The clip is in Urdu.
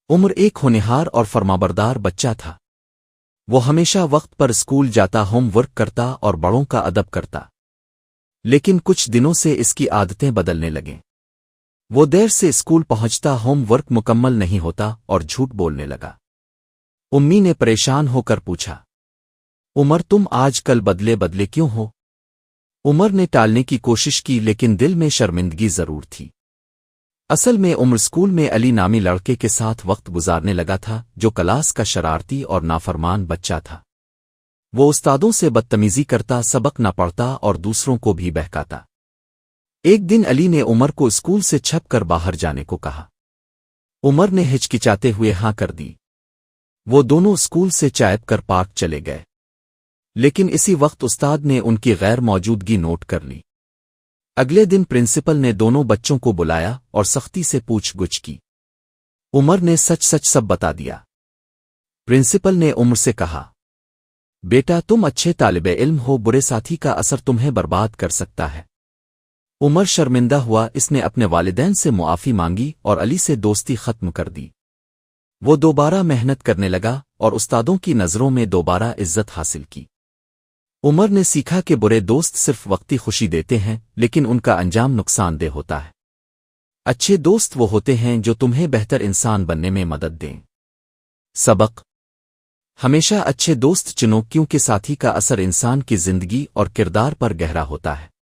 عمر ایک ہونہار اور فرمانبردار بچہ تھا۔ وہ ہمیشہ وقت پر اسکول جاتا، ہوم ورک کرتا اور بڑوں کا ادب کرتا۔ لیکن کچھ دنوں سے اس کی عادتیں بدلنے لگیں۔ وہ دیر سے اسکول پہنچتا، ہوم ورک مکمل نہیں ہوتا اور جھوٹ بولنے لگا۔ امی نے پریشان ہو کر پوچھا، عمر تم آج کل بدلے بدلے کیوں ہو؟ عمر نے ٹالنے کی کوشش کی لیکن دل میں شرمندگی ضرور تھی۔ اصل میں عمر اسکول میں علی نامی لڑکے کے ساتھ وقت گزارنے لگا تھا جو کلاس کا شرارتی اور نافرمان بچہ تھا۔ وہ استادوں سے بدتمیزی کرتا، سبق نہ پڑھتا اور دوسروں کو بھی بہکاتا۔ ایک دن علی نے عمر کو اسکول سے چھپ کر باہر جانے کو کہا۔ عمر نے ہچکچاتے ہوئے ہاں کر دی۔ وہ دونوں اسکول سے چائے کر پارک چلے گئے، لیکن اسی وقت استاد نے ان کی غیر موجودگی نوٹ کر لی۔ اگلے دن پرنسپل نے دونوں بچوں کو بلایا اور سختی سے پوچھ گچھ کی۔ عمر نے سچ سچ سب بتا دیا۔ پرنسپل نے عمر سے کہا، بیٹا تم اچھے طالب علم ہو، برے ساتھی کا اثر تمہیں برباد کر سکتا ہے۔ عمر شرمندہ ہوا، اس نے اپنے والدین سے معافی مانگی اور علی سے دوستی ختم کر دی۔ وہ دوبارہ محنت کرنے لگا اور استادوں کی نظروں میں دوبارہ عزت حاصل کی۔ عمر نے سیکھا کہ برے دوست صرف وقتی خوشی دیتے ہیں لیکن ان کا انجام نقصان دہ ہوتا ہے۔ اچھے دوست وہ ہوتے ہیں جو تمہیں بہتر انسان بننے میں مدد دیں۔ سبق: ہمیشہ اچھے دوست چنو کیونکہ ساتھی کا اثر انسان کی زندگی اور کردار پر گہرا ہوتا ہے۔